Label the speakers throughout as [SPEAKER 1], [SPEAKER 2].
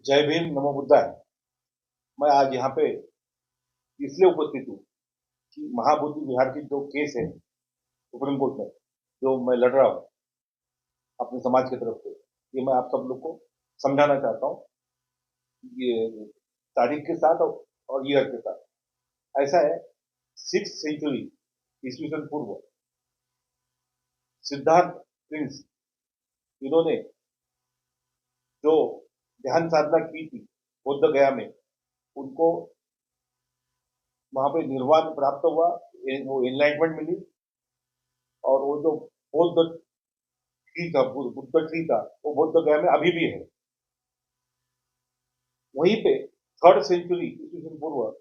[SPEAKER 1] जय भीम, नमो बुद्धाय। मैं आज यहाँ पे इसलिए उपस्थित हूँ कि महाबोधि विहार की जो केस है सुप्रीम कोर्ट में, जो मैं लड़ रहा हूँ अपने समाज की तरफ से, ये मैं आप सब लोग को समझाना चाहता हूँ। ये तारीख के साथ और ईयर के साथ ऐसा है। 6th सेंचुरी ईस्वी सन पूर्व सिद्धार्थ प्रिंस, इन्होंने जो ध्यान साधना की थी बौद्ध गया में, उनको वहां पे निर्वाण प्राप्त हुआ, वो एनलाइटमेंट मिली। और वो जो बौद्ध ट्री था, बुद्ध ट्री था, वो बौद्ध गया में अभी भी है। वहीं पे 3rd सेंचुरी ईस्वी सन पूर्व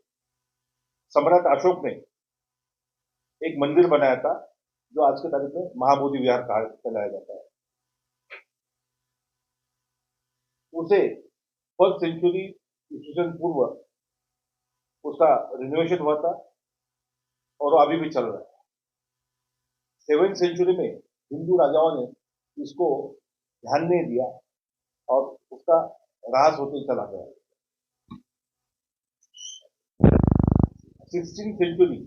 [SPEAKER 1] सम्राट अशोक ने एक मंदिर बनाया था, जो आज के तारीख में महाबोधि विहार कहा कहलाया जाता है। उसे 1st सेंचुरी ईस्वी सन पूर्व उसका रिनोवेशन हुआ था, और वो अभी भी चल रहा है। 7th सेंचुरी में हिंदू राजाओं ने इसको ध्यान नहीं दिया, और उसका ह्रास होते चला गया। 16th सेंचुरी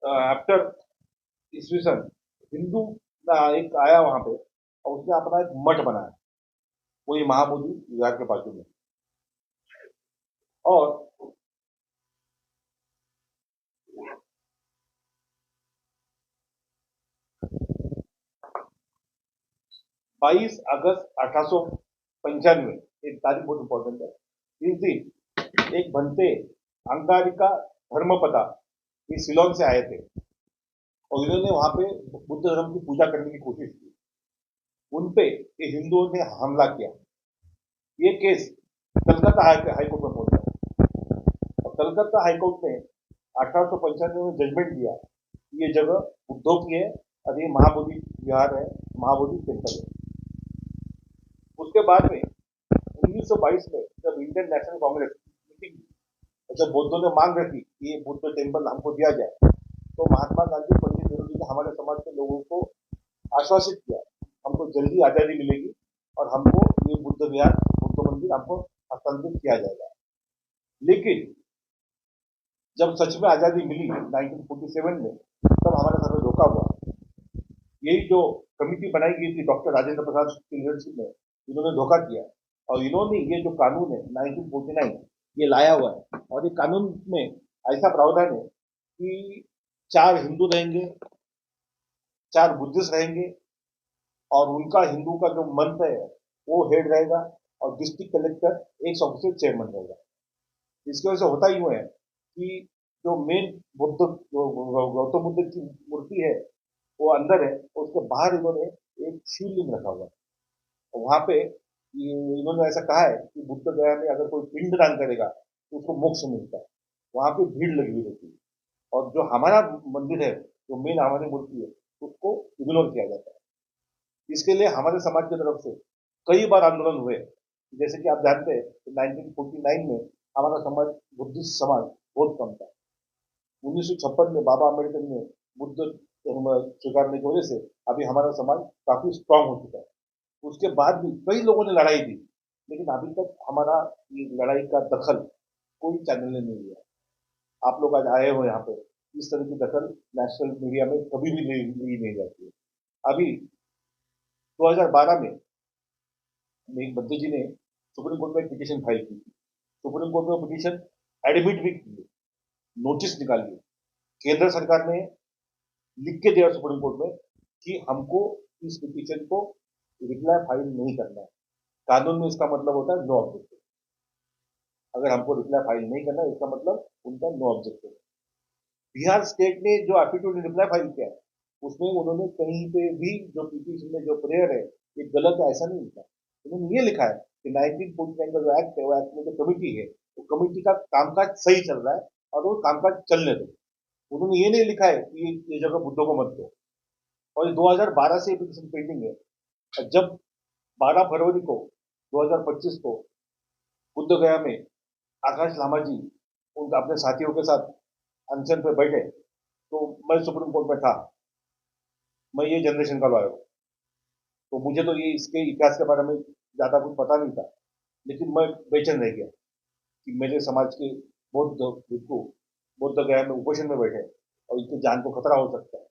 [SPEAKER 1] आफ्टर ईस्वी सन, हिंदू एक आया वहां पे, और उसने अपना एक मठ बनाया, वही महाबोधि विहार के बाजू में। और 22 अगस्त 1895, एक तारीख बहुत इंपॉर्टेंट है। इस दिन एक भंते अंगारिका धर्मपदा, ये सिलोन से आए थे, और इन्होंने वहां पे बुद्ध धर्म की पूजा करने की कोशिश की। उनपे ये हिंदुओं ने हमला किया। ये केस कलकत्ता हाईकोर्ट में पहुंचा, और कलकत्ता हाईकोर्ट ने 1895 में जजमेंट दिया कि ये जगह बुद्धों की है, और ये महाबोधि विहार है, महाबोधि टेम्पल है। उसके बाद में 1922 में जब इंडियन नेशनल कांग्रेस मीटिंग, जब बौद्धों ने मांग रखी कि ये बुद्ध टेम्पल हमको दिया जाए, तो महात्मा गांधी, पंडित नेहरू जी ने हमारे समाज के लोगों को आश्वासित किया, हमको जल्दी आजादी मिलेगी, और हमको ये बुद्ध विहार, बुद्ध मंदिर हमको हस्तांतरित किया जाएगा। लेकिन जब सच में आजादी मिली 1947 में, तब हमारे साथ में धोखा हुआ। यही जो कमिटी बनाई गई थी डॉक्टर राजेंद्र प्रसाद की लीडरशिप में, इन्होंने धोखा किया, और इन्होंने ये जो कानून है 1949 ये लाया हुआ है। और ये कानून में ऐसा प्रावधान है कि 4 हिंदू रहेंगे, 4 बुद्धिस्ट रहेंगे, और उनका हिंदू का जो मंत्र है वो हेड रहेगा, और डिस्ट्रिक्ट कलेक्टर एक ऑफिसर चेयरमैन रहेगा। इसकी वजह से होता यूं है कि जो मेन बुद्ध, गौतम बुद्ध की मूर्ति है, वो अंदर है, और उसके बाहर इन्होंने एक शिवलिंग रखा हुआ है। और वहां पे इन्होंने ऐसा कहा है कि बुद्ध गया में अगर कोई पिंड दान करेगा तो उसको मोक्ष मिलता है। वहां पे भीड़ लगी हुई रहती है, और जो हमारा मंदिर है, जो मेन हमारी मूर्ति है, उसको इग्नोर किया जाता है। इसके लिए हमारे समाज की तरफ से कई बार आंदोलन हुए। जैसे कि आप जानते हैं, 1949 में हमारा समाज, बुद्धिस्ट समाज, बहुत कम था। 1956 में बाबा अम्बेडकर ने बुद्ध धर्म स्वीकारने की वजह से अभी हमारा समाज काफी स्ट्रांग हो चुका है। उसके बाद भी कई लोगों ने लड़ाई दी, लेकिन अभी तक हमारा ये लड़ाई का दखल कोई चैनल ने नहीं लिया। आप लोग आज आए हो यहाँ पे, इस तरह की दखल नेशनल मीडिया में कभी भी ली नहीं जाती है। अभी 2012 में एक बंदे जी ने सुप्रीम कोर्ट में एक पिटीशन फाइल की थी। सुप्रीम कोर्ट में पिटीशन एडमिट भी की, नोटिस निकाली। केंद्र सरकार ने लिख के दिया सुप्रीम कोर्ट में कि हमको इस पिटीशन को रिप्लाई फाइल नहीं करना है। कानून में इसका मतलब होता है नो ऑब्जेक्शन। अगर हमको रिप्लाई फाइल नहीं करना है, इसका मतलब उनका नो ऑब्जेक्शन। बिहार स्टेट ने जो एफिडेविट रिप्लाई फाइल किया है, उसमें उन्होंने कहीं पे भी जो पिटीशन में जो प्रेयर है ये गलत है ऐसा नहीं लिखा। उन्होंने ये लिखा है कि 1949 का जो एक्ट है, वो एक्ट में जो कमिटी है, वो कमिटी का कामकाज सही चल रहा है, और वो कामकाज चलने दो। उन्होंने ये नहीं लिखा है कि ये जगह बुद्धों को मत दो। और ये 2012 से पिटीशन पेंडिंग है। और जब 12 फरवरी को 2025 को बुद्ध गया में आकाश लामा जी उनका अपने साथियों के साथ अनशन पे बैठे, तो मैं सुप्रीम कोर्ट में था। मैं ये जनरेशन का लॉयर हूँ। तो मुझे तो ये इसके इतिहास के बारे में ज़्यादा कुछ पता नहीं था, लेकिन मैं बेचैन रह गया कि मेरे समाज के बौद्ध भिक्षु बौद्ध गया में उपोषण में बैठे और इनकी जान को खतरा हो सकता है।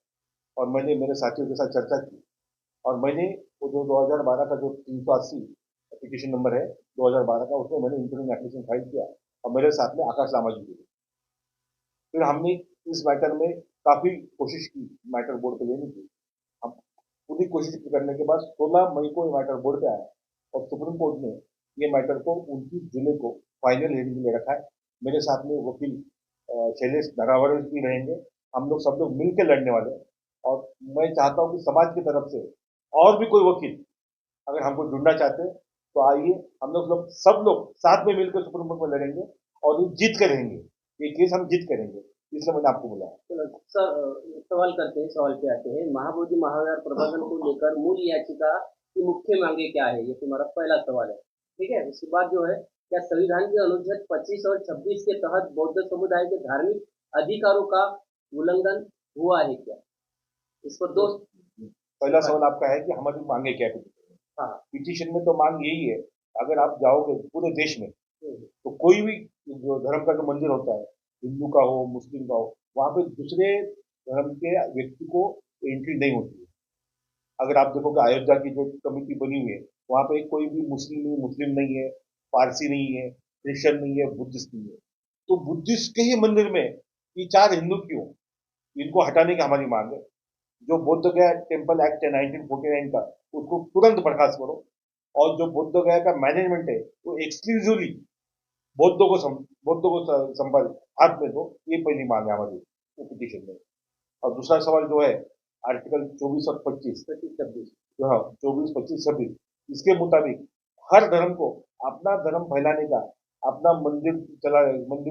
[SPEAKER 1] और मैंने मेरे साथियों के साथ चर्चा की और मैंने वो जो 2012 का जो 380 एप्लीकेशन नंबर है 2012 का, उसमें मैंने इंटरव्यू एप्लीकेशन फाइल किया और मेरे साथ में आकाश लामा जी थे। फिर हमने इस मैटर में काफ़ी कोशिश की मैटर बोर्ड पे लेने की। हम पूरी कोशिश करने के बाद 16 मई को ये मैटर बोर्ड पे आया और सुप्रीम कोर्ट ने ये मैटर को 29 जुलाई को फाइनल हियरिंग के लिए रखा है। मेरे साथ में वकील शैलेश नरावर भी रहेंगे। हम लोग सब लोग मिलकर लड़ने वाले हैं और मैं चाहता हूँ कि समाज की तरफ से और भी कोई वकील अगर हमको ढूंढना चाहते हैं तो आइए, हम लोग सब लोग साथ में मिलकर सुप्रीम कोर्ट में लड़ेंगे और ये जीत कर रहेंगे। ये केस हम जीत करेंगे, इसलिए मैंने आपको बुलाया।
[SPEAKER 2] चलो सर, सवाल करते हैं, सवाल पे आते हैं। महाबोधि महाविहार प्रबंधन को लेकर मूल याचिका की मुख्य मांगे क्या है, ये तुम्हारा पहला सवाल है। ठीक है, उसके बाद जो है, क्या संविधान के अनुच्छेद 25 और 26 के तहत बौद्ध समुदाय के धार्मिक अधिकारों का उल्लंघन हुआ है क्या? इस पर दो।
[SPEAKER 1] पहला सवाल आपका है कि हमारी मांगे क्या है।
[SPEAKER 2] हाँ।
[SPEAKER 1] पिटीशन में तो मांग यही है, अगर आप जाओगे पूरे देश में
[SPEAKER 2] हम्म।
[SPEAKER 1] तो कोई भी जो धर्म का जो मंदिर होता है, हिंदू का हो मुस्लिम का हो, वहां पे दूसरे धर्म के व्यक्ति को एंट्री नहीं होती है। अगर आप देखोगे अयोध्या की जो कमेटी बनी हुई है, वहां पे कोई भी मुस्लिम नहीं है, पारसी नहीं है, क्रिश्चियन नहीं है, बुद्धिस्ट नहीं है। तो बुद्धिस्ट के ही मंदिर में ये चार हिंदू क्यों? इनको हटाने की हमारी मांग है। जो बोध गया टेम्पल एक्ट है 1949 का, उसको तुरंत बर्खास्त करो और जो बोध गया का मैनेजमेंट है वो एक्सक्लूसिवली बौद्धों को संभाल हाथ में दो। ये पहली मांग है हमारी पिटीशन में। और दूसरा सवाल जो है आर्टिकल 24 और 25 26 जो है 24 25 26, इसके मुताबिक हर धर्म को अपना धर्म फैलाने का, अपना मंदिर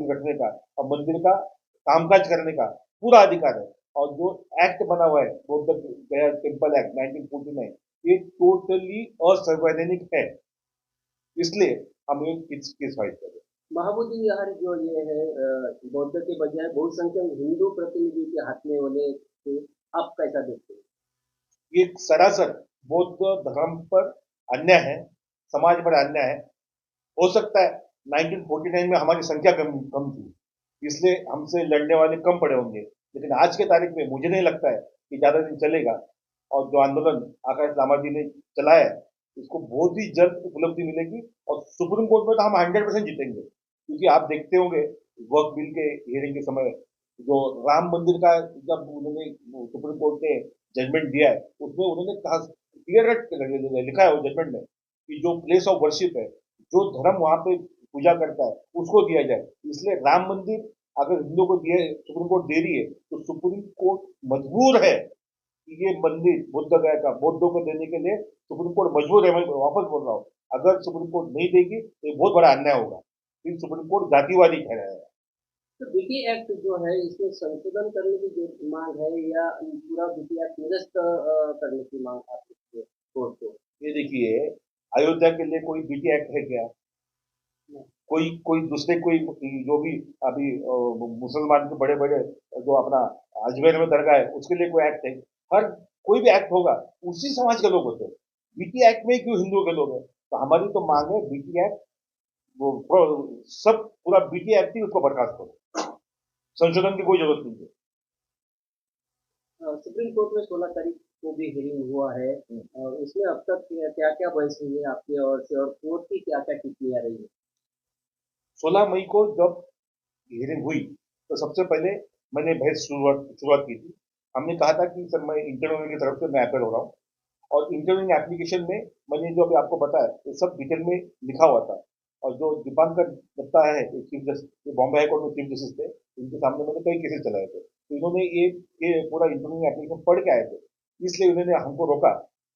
[SPEAKER 1] रखने का और मंदिर का कामकाज करने का पूरा अधिकार है। और जो एक्ट बना हुआ है बौद्ध गया टेम्पल एक्ट 1949, ये टोटली असंवैधानिक है, इसलिए हम ये केस फाइल कर रहे हैं।
[SPEAKER 2] महाबोधि विहार जो ये है, बौद्ध के बजाय बहुसंख्यक हिंदू प्रतिनिधि के हाथ में होने से आप कैसा देखते हैं?
[SPEAKER 1] ये सरासर बौद्ध धर्म पर अन्याय है, समाज पर अन्याय है। हो सकता है 1949 में हमारी संख्या कम थी, इसलिए हमसे लड़ने वाले कम पड़े होंगे, लेकिन आज के तारीख में मुझे नहीं लगता है कि ज्यादा दिन चलेगा। और जो आंदोलन आकाश लामा जी ने चलाया है, इसको बहुत ही जल्द उपलब्धि मिलेगी और सुप्रीम कोर्ट में तो हम 100% जीतेंगे। क्योंकि आप देखते होंगे वक्त बिल के हियरिंग के समय जो राम मंदिर का जब उन्होंने सुप्रीम कोर्ट ने जजमेंट दिया है, उसमें उन्होंने कहा क्लियर कट लिखा है वो जजमेंट में कि जो प्लेस ऑफ वर्शिप है, जो धर्म वहां पे पूजा करता है, उसको दिया जाए। इसलिए राम मंदिर अगर हिंदुओं को दिए, सुप्रीम कोर्ट दे रही है, तो सुप्रीम कोर्ट मजबूर है कि ये मंदिर बुद्ध गया का बौद्धों को देने के लिए सुप्रीम कोर्ट मजबूर है। मैं वापस बोल रहा हूँ, अगर सुप्रीम कोर्ट नहीं देगी तो ये बहुत बड़ा अन्याय होगा, फिर सुप्रीम कोर्ट जातिवादी ठहराएगा।
[SPEAKER 2] तो बीटी एक्ट जो है, इसमें संशोधन करने की जो मांग है, या पूरा बीटी एक्ट निरस्त करने की मांग आप कोर्ट को?
[SPEAKER 1] ये देखिए, अयोध्या के लिए कोई बीटी एक्ट है क्या? कोई कोई दूसरे कोई जो भी अभी मुसलमान के बड़े बड़े जो अपना अजमेर में दरगाह है उसके लिए कोई एक्ट है? हर कोई भी एक्ट होगा उसी समाज के लोग होते हैं। बीटी एक्ट में क्यों हिंदुओं के लोग हैं? तो हमारी तो मांग है बीटी एक्ट, वो सब पूरा बीटी एक्ट ही उसको बर्खास्त करो, संशोधन की कोई जरूरत नहीं है।
[SPEAKER 2] सुप्रीम कोर्ट में 16 तारीख को भी हियरिंग हुआ है, और उसमें अब तक क्या क्या बहस हुई है आपकी ओर से, और कोर्ट की क्या क्या टिप्पणियां रही है?
[SPEAKER 1] 16 मई को जब हियरिंग हुई तो सबसे पहले मैंने बहस शुरुआत की थी। हमने कहा था कि सर मैं इंटरव्यू की तरफ से मैं अपेयर हो रहा हूँ और इंटरव्यू एप्लीकेशन में मैंने जो अभी आपको बताया ये सब डिटेल में लिखा हुआ था। और जो दीपांकर दत्ता है चीफ जस्टिस, बॉम्बे हाईकोर्ट में चीफ जस्टिस थे, इनके सामने मैंने कई केसेस चलाए थे, तो इन्होंने ये पूरा इंटरव्यू एप्लीकेशन पढ़ के आए थे, इसलिए उन्होंने हमको रोका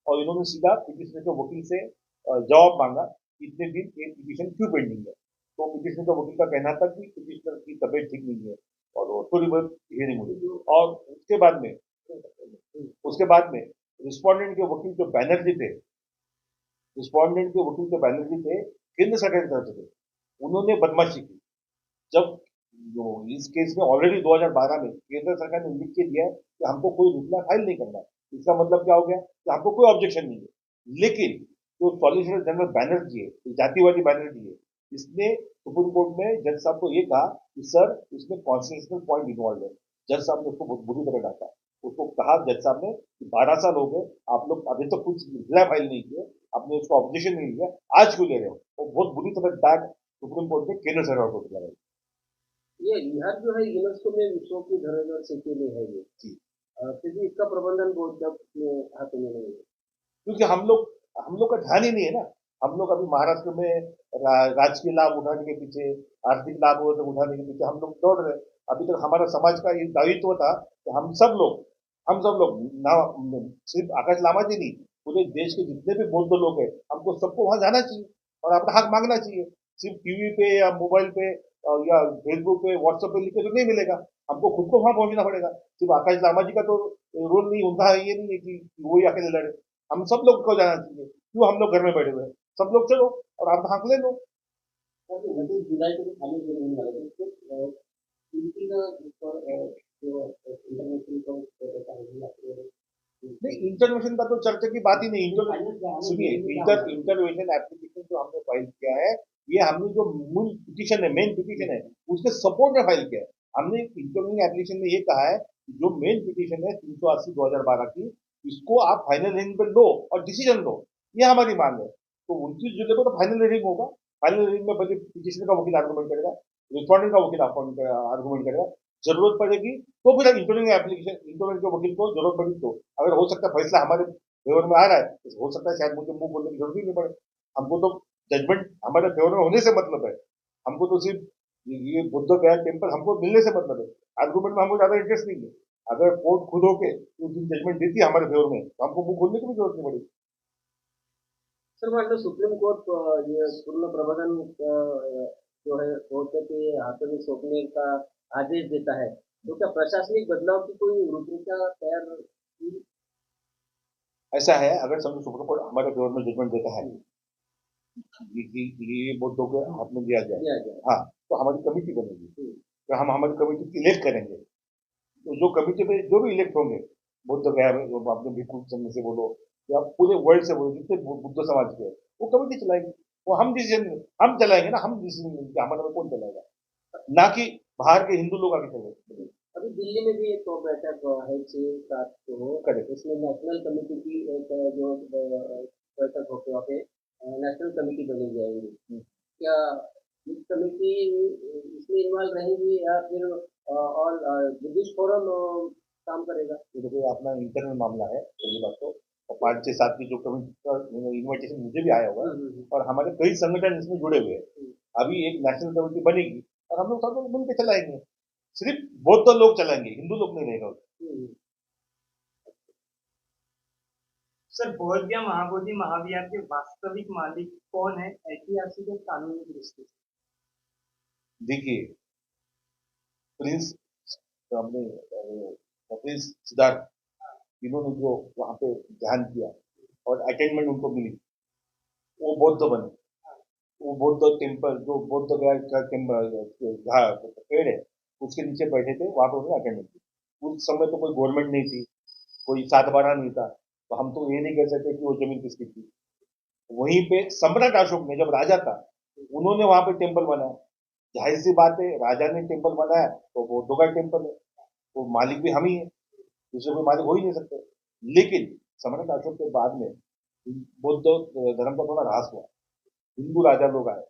[SPEAKER 1] और इन्होंने सीधा पिटिशनर के वकील से जवाब मांगा कि इतने दिन ये पिटिशन क्यों पेंडिंग है। तो पिटिशनर का वकील का कहना था कि पिटिशनर की तबीयत ठीक नहीं है और वो थोड़ी बहुत हियरिंग हुई। और उसके बाद में रिस्पोंडेंट के वकील जो बैनर्जी थे, रिस्पोंडेंट के वकील जो बैनर्जी थे, केंद्र सरकार की तरफ से थे, उन्होंने बदमाशी की। जब जो इस केस में ऑलरेडी 2012 में केंद्र सरकार ने लिख के दिया है कि हमको कोई रिप्लाई फाइल नहीं करना है, इसका मतलब क्या हो गया कि हमको कोई ऑब्जेक्शन नहीं है। लेकिन जो सॉलिसिटर जनरल बैनर्जी है, जातिवादी बैनर्जी है, इसने सुप्रीम कोर्ट में जज साहब को ये कहा कि सर इसमें कॉन्स्टिट्यूशनल पॉइंट इन्वॉल्व है। जज साहब ने उसको बहुत बुरी तरह डांटा। उसको कहा जज साहब ने कि 12 साल हो गए, आप लोग अभी तक कुछ रिप्लाई फाइल नहीं किया, आपने उसको ऑपोजिशन नहीं लिया, आज क्यों ले रहे हो? वो बहुत बुरी तरह डांट सुप्रीम कोर्ट ने केंद्र सरकार को दिया।
[SPEAKER 2] ये बिहार जो है यूनेस्को में विश्व की धरोहर सिटी में है ये।
[SPEAKER 1] जी,
[SPEAKER 2] फिर भी इसका प्रबंधन बहुत जब हाथों में नहीं है।
[SPEAKER 1] क्योंकि हम लोग का ध्यान ही नहीं है ना। हम लोग अभी महाराष्ट्र में राजकीय लाभ उठाने के पीछे, आर्थिक लाभ उठाने के पीछे हम लोग दौड़ रहे हैं। अभी तक हमारा समाज का ये दायित्व था कि हम सब लोग ना, सिर्फ आकाश लामा जी नहीं, पूरे देश के जितने भी बौद्ध लोग हैं, हमको सबको वहां जाना चाहिए और अपना हक मांगना चाहिए। सिर्फ टीवी पे या मोबाइल पे या फेसबुक पे व्हाट्सएप पे लिख के तो नहीं मिलेगा, हमको खुद को वहां पहुंचना पड़ेगा। सिर्फ आकाश लामा जी का तो रोल नहीं, उनका ये नहीं है कि वो ही अकेले लड़े। हम सब लोग को जाना चाहिए। क्यों हम लोग घर में बैठे हुए हैं? सब लोग चलो और आप भाग ले लो।
[SPEAKER 2] और 29 जुलाई को तो खाली नहीं होने वाला है। तो उनकी ना ऊपर जो इंटरनेशनल का रहता है।
[SPEAKER 1] नहीं, इंटरवेंशन का तो चर्चा की बात ही नहीं। सुनिए, इंटरवेंशन एप्लीकेशन जो हमने फाइल किया है, ये हमने जो मूल पिटीशन है, मेन पिटीशन है, उसके सपोर्ट में फाइल किया है। हमने इंटरवेंशन एप्लीकेशन में ये कहा है कि जो मेन पिटीशन है 380/2012 की, इसको आप फाइनल हियरिंग पे लो और डिसीजन लो। ये हमारी मांग है। तो 29 जुलाई को तो फाइनल हियरिंग होगा। फाइनल हियरिंग में पहले पिटीशन का वकील आर्गूमेंट करेगा, रिस्पॉन्डेंट का वकील आर्गूमेंट करेगा। जरूरत पड़ेगी तो फिर इंटरव्यू एप्लीकेशन, इंटरव्यू के वकील को जरूरत पड़ी तो, अगर हो सकता है फैसला हमारे फेवर में आ रहा है, तो हो सकता है शायद मुझे मुंह बोलने की जरूरत ही नहीं पड़े। हमको तो जजमेंट हमारे फेवर में होने से मतलब है। हमको तो सिर्फ ये बुद्ध गया टेम्पल हमको मिलने से मतलब है। आर्गूमेंट में हमको ज्यादा इंटरेस्ट नहीं है। अगर कोर्ट खुद होके उस दिन जजमेंट देती है हमारे फेवर में, तो हमको मुंह खोलने की भी जरूरत नहीं पड़ेगी।
[SPEAKER 2] सर मान लो सुप्रीम कोर्ट ये पूर्ण प्रबंधन जो है कोर्ट के हाथों में सौंपने का आदेश देता है, तो क्या प्रशासनिक बदलाव की कोई रूपरेखा तैयार की?
[SPEAKER 1] ऐसा है, अगर समझो सुप्रीम कोर्ट हमारे फेवर में जजमेंट देता है, ये मुद्दों के हाथ में दिया जाए,
[SPEAKER 2] दिया जाए।
[SPEAKER 1] हाँ, तो हमारी कमेटी बनेगी। तो हम हमारी कमेटी इलेक्ट करेंगे। तो जो कमेटी में जो भी इलेक्ट होंगे, बुद्ध गया में जो आपने भिक्षु संघ से बोलो या पूरे वर्ल्ड से बोलो, जितने बुद्ध समाज के हैं, वो कमेटी चलाएगी। वो हम डिसीजन हम चलाएंगे ना, हम डिसीजन लेंगे हमारे में कौन चलाएगा, ना कि बाहर के हिंदू लोग आगे चलेंगे।
[SPEAKER 2] अभी दिल्ली में भी एक बैठक है 6-7 को,
[SPEAKER 1] करेक्ट।
[SPEAKER 2] उसमें नेशनल कमेटी की एक जो बैठक होकर वहाँ पे नेशनल कमेटी बनी जाएगी। क्या इस कमेटी इसमें इन्वॉल्व रहेगी या फिर और बुद्धिस्ट फोरम काम करेगा?
[SPEAKER 1] ये देखो, अपना इंटरनल मामला है पहली बात तो, और 5 6 7 की जो कमेटी का इन्विटेशन मुझे भी आया हुआ है, और हमारे कई संगठन इसमें जुड़े हुए हैं।
[SPEAKER 2] हम्म,
[SPEAKER 1] अभी एक नेशनल कमेटी बनेगी और हम लोग सब लोग मिलकर चलाएंगे। सिर्फ बौद्ध लोग चलाएंगे, हिंदू लोग नहीं रहेगा उसमें।
[SPEAKER 2] हम्म।
[SPEAKER 3] सर, बोधगया महाबोधि महाविहार के वास्तविक मालिक कौन है, ऐतिहासिक और कानूनी दृष्टि से?
[SPEAKER 1] देखिए, प्रिंस हमने प्रिंस सिद्धार्थ, इन्होंने जो वहां पे ध्यान किया और अटेंडमेंट उनको मिली, वो बौद्ध बने। वो बौद्ध टेम्पल जो बौद्ध गया का पेड़ है, उसके नीचे बैठे थे, वहां पे उन्होंने अटेंडमेंट की। उस समय तो कोई गवर्नमेंट नहीं थी, कोई 7/12 नहीं था, तो हम तो ये नहीं कह सकते कि वो जमीन किसकी थी। वहीं पे सम्राट अशोक ने जब राजा था, उन्होंने वहां पे टेम्पल बनाया। जाहिर सी बात है, राजा ने टेम्पल बनाया तो बौद्धों का टेम्पल है, तो मालिक भी हम ही है, दूसरे कोई मालिक हो ही नहीं सकते। लेकिन सम्राट अशोक के बाद में बौद्ध धर्म का थोड़ा ह्रास हुआ, हिंदू राजा लोग आए।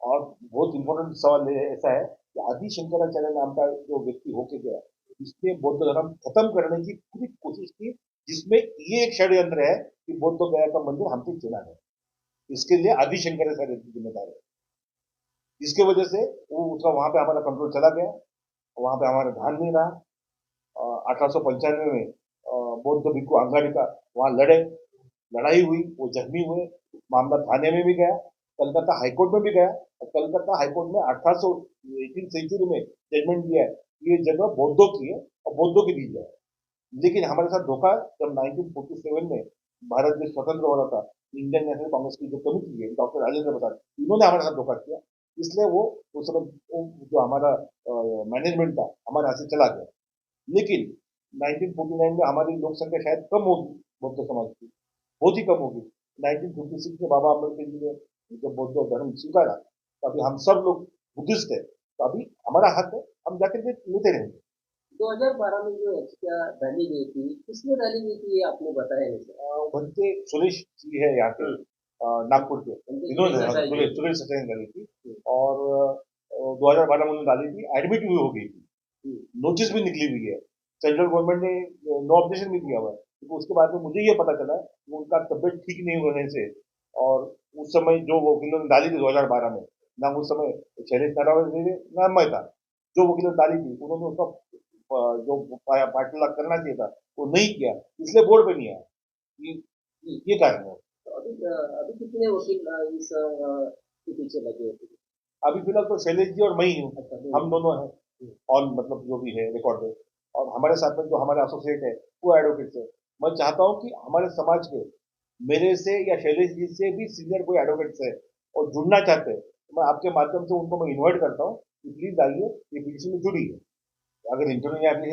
[SPEAKER 1] और बहुत इंपॉर्टेंट सवाल ऐसा है कि आदि शंकराचार्य नाम का जो व्यक्ति होके गया, इसने बौद्ध धर्म खत्म करने की पूरी कोशिश की, जिसमें ये एक षड्यंत्र है कि बौद्ध गया का मंदिर हमसे चुना है। इसके लिए आदि शंकराचार्य जिम्मेदार है। इसके वजह से वो उसका वहां पे हमारा कंट्रोल चला गया, वहां पे हमारा ध्यान नहीं रहा। 1895 में बौद्ध भिक्खु अंगारिका वहां लड़े, लड़ाई हुई, वो जख्मी हुए, मामला थाने में भी गया, कलकत्ता हाईकोर्ट में भी गया, और कलकत्ता हाईकोर्ट में 1818 सेंचुरी में जजमेंट दिया है कि ये जगह बौद्धों की है और बौद्धों की दी जाए। लेकिन हमारे साथ धोखा जब 1947 में भारत देश स्वतंत्र हो रहा था, इंडियन नेशनल कांग्रेस की जो कमिटी है, डॉक्टर राजेंद्र प्रसाद, इन्होंने हमारे साथ धोखा किया। इसलिए वो उस समय जो हमारा मैनेजमेंट था हमारे यहाँ से चला गया। लेकिन 1949 में हमारी लोक संख्या शायद कम होगी बौद्ध समाज की, बहुत ही कम होगी, 1956 में बाबा अम्बेडकर जी ने जब बौद्ध धर्म स्वीकारा, तो अभी हम सब लोग बुद्धिस्ट है, तो अभी हमारा हक है, हम जाकर लेते रहेंगे।
[SPEAKER 2] 2012 में जो याचिका डाली गई थी, किसने डाली गई थी ये आपने बताया नहीं सर।
[SPEAKER 1] बनते सुरेश जी है यहाँ के नागपुर के, इन्होंने
[SPEAKER 2] देसाई जी।
[SPEAKER 1] सुरेश सचैन डाली थी, और 2012 में उन्होंने डाली थी, एडमिट भी हो गई थी, नोटिस भी निकली हुई है, सेंट्रल गवर्नमेंट ने नो ऑब्जेक्शन भी दिया हुआ है। तो उसके बाद में मुझे ये पता चला कि उनका तबियत ठीक नहीं होने से, और उस समय जो वकीलों ने डाली थी 2012 में, ना उस समय शैलेश नारायण थे ना मैं था, जो वकीलों ने डाली थी उन्होंने उसका जो पाटला करना चाहिए था वो नहीं किया, इसलिए बोर्ड पे नहीं आया। ये कारण है।
[SPEAKER 2] तो अभी कितने वकील के पीछे लगे हुए थे।
[SPEAKER 1] अभी फिलहाल तो शैलेश जी और मैं ही हूँ,
[SPEAKER 2] अच्छा,
[SPEAKER 1] हम दोनों हैं और मतलब जो भी है रिकॉर्ड है, और हमारे साथ में जो हमारे एसोसिएट है वो एडवोकेट है। मैं चाहता हूँ कि हमारे समाज के मेरे से या शैलेश जी से भी सीनियर कोई एडवोकेट्स है और जुड़ना चाहते हैं, तो मैं आपके माध्यम से उनको मैं इन्वाइट करता हूँ कि प्लीज आइए, ये पिटिशन में जुड़िए। अगर इंटरव्यू एप्लीकेशन